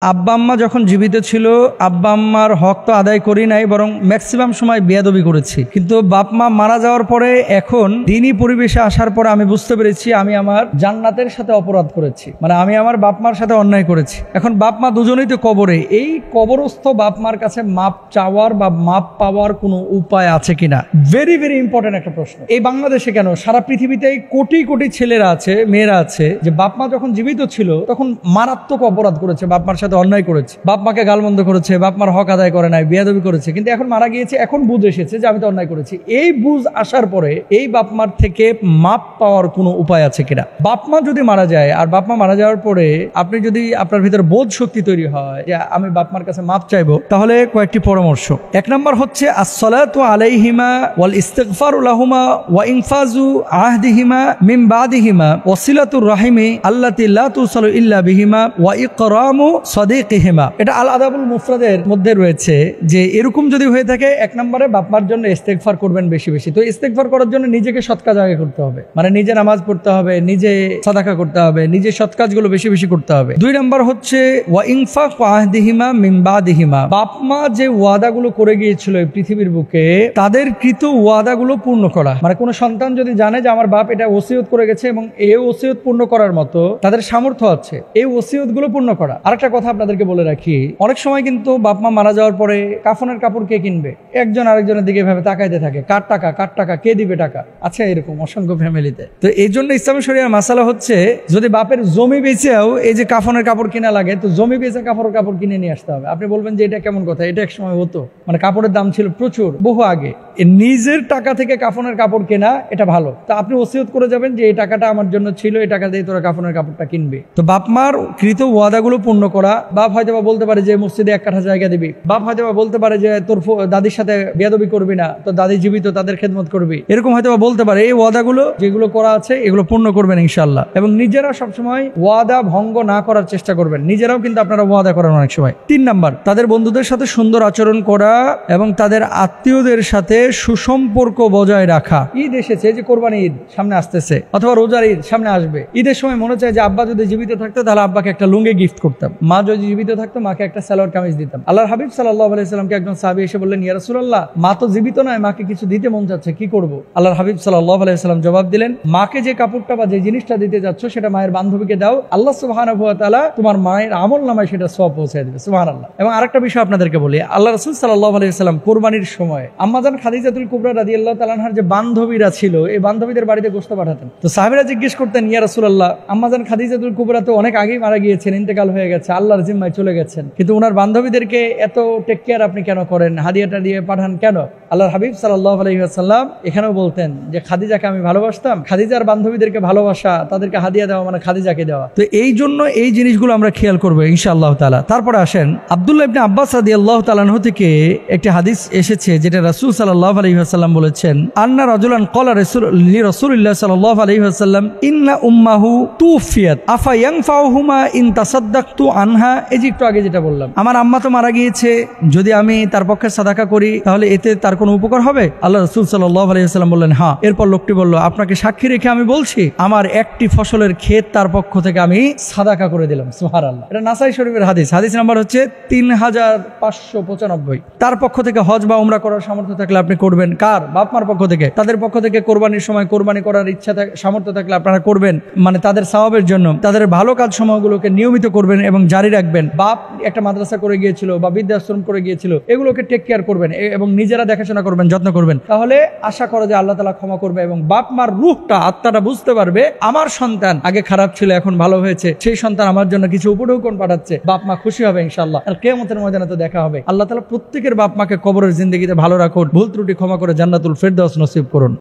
আব্বা আম্মা যখন জীবিত ছিল আব্বা আম্মার হক তো আদায় করি নাই, বরং ম্যাক্সিমাম সময় বেয়াদবি করেছি। কিন্তু বাপ মা মারা যাওয়ার পরে এখন দিনী পরিবেশে আসার পরে আমি বুঝতে পেরেছি আমি আমার জান্নাতের সাথে অপরাধ করেছি, মানে আমি আমার বাপ মার সাথে অন্যায় করেছি। এখন বাপ মা দুজনেই তো কবরে, এই কবরস্থ বাপ মার কাছে মাপ চাওয়ার বা মাপ পাওয়ার কোনো উপায় আছে কিনা, ভেরি ভেরি ইম্পর্টেন্ট একটা প্রশ্ন। এই বাংলাদেশে কেন, সারা পৃথিবীতে কোটি কোটি ছেলেরা আছে, মেয়েরা আছে যে বাপ মা যখন জীবিত ছিল তখন মারাত্মক অপরাধ করেছে, বাপ মার সাথে অন্যায় করেছে, বাপ মাকে গালমন্দ করেছে, বাপ মার হক আদায় করে নাই, বেয়াদবি করেছে, কিন্তু এখন মারা গিয়েছে, এখন বুঝ এসেছে যে আমি তো অন্যায় করেছি। এই বুঝ আসার পরে এই বাপ মার থেকে মাপ পাওয়ার কোনো উপায় আছে কিনা। বাপ মা যদি মারা যায় আর বাপ মা মারা যাওয়ার পরে আপনি যদি আপনার ভিতরে বোধ শক্তি তৈরি হয় যে আমি বাপ মার কাছে মাপ চাইবো, তাহলে কয়েকটি পরামর্শ। এক নম্বর হচ্ছে আসসালাতু আলাইহিমা ওয়াল ইস্তিগফারু লাহুমা ওয়া ইনফাজু আহদিহিমা মিন বাদিহিমা ওয়াসিলাতুর রাহিমি আল্লাতী লা তুসালু ইল্লা বিহিমা ওয়া ইকরামু সাদিকিহিমা। এটা আল আদাবুল মুফরাদের মধ্যে রয়েছে যে এরকম যদি হয়ে থাকে, এক নম্বরে বাপ মার জন্য ইস্তেগফার করবেন বেশি বেশি। তো ইস্তেগফার করার জন্য নিজেকে সৎ কাজ আগে করতে হবে, মানে নিজে নামাজ পড়তে হবে, নিজে সাদাকা করতে হবে, নিজে সৎ কাজগুলো বেশি বেশি করতে হবে। দুই নম্বর হচ্ছে ওয়া ইনফাক আহদিহিমা মিন বাদিহিমা। বাপ মা যে ওয়াদাগুলো করে গিয়েছিল এই পৃথিবীর বুকে, তাদের কৃত ওয়াদাগুলো পূর্ণ করা। মানে কোনো সন্তান যদি জানে যে আমার বাপ এটা ওসিয়ত করে গেছে এবং এই ওসিয়ত পূর্ণ করার মতো তাদের সামর্থ্য আছে, এই ওসিয়ত গুলো পূর্ণ করা। আরেকটা কথা আপনাদেরকে বলে রাখি, অনেক সময় কিন্তু বাপ মা মারা যাওয়ার পরে কাফনের কাপড় কে কিনবে, একজন আরেকজনের দিকে এভাবে তাকাইতে থাকে, কার টাকা কে দিবে টাকা, আচ্ছা এরকম অসংখ্য ফ্যামিলিতে। তো এই জন্য ইসলামী শরিয়ার মাসালা হচ্ছে যদি বাপের জমি বেচেও এই যে কাফনের কাপড় কিনা লাগে, তো জমি বেচে কাপড় কিনে নিয়ে আসতে হবে। আপনি বলবেন যে এটা কেমন কথা, এটা এক সময় হতো, মানে কাপড়ের দাম ছিল প্রচুর বহু আগে, নিজের টাকা থেকে কাফনের কাপড় কেনা এটা ভালো। তা আপনি ওসিয়ত করে যাবেন যে এই টাকাটা আমার জন্য ছিল, এই টাকা দিয়ে তোরা কাফনের কাপড়টা কিনবে। তো বাপ মার কৃত ওয়াদাগুলো পূর্ণ করা। বাপ হয়তো বা বলতে পারে যে মসজিদে 1 কাঠা জায়গা দিবি, বাপ হয়তো বা বলতে পারে যে তোর দাদির সাথে বেয়াদবি করবি না, তোর দাদি জীবিত, তাদের খেদমত করবি, এরকম হয়তো বা বলতে পারে। এই ওয়াদাগুলো যেগুলো করা আছে এগুলো পূর্ণ করবেন ইনশাআল্লাহ। এবং নিজেরা সবসময় ওয়াদা ভঙ্গ না করার চেষ্টা করবেন, নিজেরাও কিন্তু আপনারা ওয়াদা করেন অনেক সময়। 3 নাম্বার, তাদের বন্ধুদের সাথে সুন্দর আচরণ করা এবং তাদের আত্মীয়দের সাথে সুসম্পর্ক বজায় রাখা। ঈদ এসেছে, যে কোরবানি ঈদ সামনে আসতেছে অথবা রোজার ঈদ সামনে আসবে, ঈদের সময় মনে চায় যে আব্বা যদি জীবিত থাকতো তাহলে আব্বাকে একটা লুঙ্গি গিফট করতাম, মা যদি জীবিত থাকতো মাকে একটা সালোয়ার কামিজ দিতাম। আল্লাহর হাবিব সাল্লাল্লাহু আলাইহি সাল্লামকে একজন সাহাবী এসে বললেন, ইয়া রাসূলুল্লাহ, মা তো জীবিত নয়, মাকে কিছু দিতে মন চাচ্ছে, কি করব? আল্লাহর হাবিব সাল্লাল্লাহু আলাইহি সাল্লাম জবাব দিলেন, মাকে যে কাপড়টা বা যে জিনিসটা দিতে যাচ্ছ সেটা মায়ের বান্ধবীকে দাও, আল্লাহ সুবহানাহু ওয়া তাআলা তোমার মায়ের আমলনামায় সেটা সওয়াব পৌঁছে দিবে। সুবহানাল্লাহ। এবং আরেকটা বিষয় আপনাদেরকে বলি, আল্লাহ রাসূল সাল্লাল্লাহু আলাইহি সাল্লাম কুরবানির সময় আম্মাজান খাদিজাতুল কুবরা রাদিয়াল্লাহু তাআলা আনহার যে বান্ধবীরা ছিল, এই বান্ধবীদের বাড়িতে গোশত পাঠাতেন। তো সাহাবীরা জিজ্ঞেস করতেন, ইয়া রাসূলুল্লাহ, আম্মাজান খাদিজাতুল কুবরা তো অনেক আগেই মারা গিয়েছেন, ইন্তেকাল হয়ে গেছে, আল্লাহর জিম্মায় চলে গেছেন, কিন্তু ওনার বান্ধবীদেরকে এত টেক কেয়ার আপনি কেন করেন, হাদিয়াটা দিয়ে পাঠান কেন? আল্লাহর হাবিব সাল্লাল্লাহু আলাইহি ওয়াসাল্লাম এখানেও বলতেন যে খাদিজাকে আমি ভালোবাসতাম, খাদিজার বান্ধবীদেরকে ভালোবাসা, তাদেরকে হাদিয়া দেওয়া মানে খাদিজাকে দেওয়া। তো এই জন্য এই জিনিসগুলো আমরা খেয়াল করবো ইনশাআল্লাহ তাআলা। তারপরে আসেন, আব্দুল্লাহ ইবনে আব্বাস রাদিয়াল্লাহু তাআলা আনহু থেকে একটি হাদিস এসেছে যেটা রাসূল সাল্লাল্লাহু আলাইহি ওয়াসাল্লাম বলেছেন, আন্না রাজুলান ক্বালা রাসূলুল্লাহ সাল্লাল্লাহু আলাইহি ওয়াসাল্লাম ইন্না উম্মাহু তুফিয়াত আফা ইয়ানফাউহুমা ইন তাসাদদাকতু আনহা। এই যে একটু আগে যেটা বললাম, আমার আম্মা তো মারা গিয়েছে, যদি আমি তার পক্ষে সাদাকা করি তাহলে এতে তার কোনো উপকার হবে? আল্লাহ রাসূল সাল্লাল্লাহু আলাইহি ওয়াসাল্লাম বললেন, হ্যাঁ। এরপর লোকটি বলল, আপনাকে সাক্ষী রেখে আমি বলছি আমার একটি ফসলের ক্ষেত তার পক্ষ থেকে আমি সাদাকা করে দিলাম। সুবহানাল্লাহ। এটা নাসাই শরীফের হাদিস, হাদিস নাম্বার হচ্ছে 3595। তার পক্ষ থেকে হজ বা উমরা করার সামর্থ্য থাকলে আপনি করবেন। কার? বাপ মার পক্ষ থেকে। তাদের পক্ষ থেকে কোরবানির সময় কোরবানি করার ইচ্ছা সামর্থ্য থাকলে আপনারা করবেন, মানে তাদের সওয়াবের জন্য। তাদের ভালো কাজ সময়গুলোকে নিয়মিত করবেন এবং জারি রাখবেন। বাপ একটা মাদ্রাসা করে গিয়েছিল বা বৃদ্ধাশ্রম করে গিয়েছিল, এগুলোকে টেক কেয়ার করবেন এবং নিজেরা দেখাশোনা করবেন, যত্ন করবেন। তাহলে আশা করো যে আল্লাহ তাআলা ক্ষমা করবে এবং বাপ মার রূহটা, আত্মাটা বুঝতে পারবে আমার সন্তান আগে খারাপ ছিল এখন ভালো হয়েছে, সেই সন্তান আমার জন্য কিছু উপঢৌকন পাঠাচ্ছে, বাপ মা খুশি হবে ইনশাআল্লাহ। আর কিয়ামতের ময়দানে তো দেখা হবে। আল্লাহ তাআলা প্রত্যেকের বাপ মাকে কবরের জিন্দেগিতে ভালো রাখুন, ভুল ত্রুটি ক্ষমা করে জান্নাতুল ফেরদাউস নসিব করুন।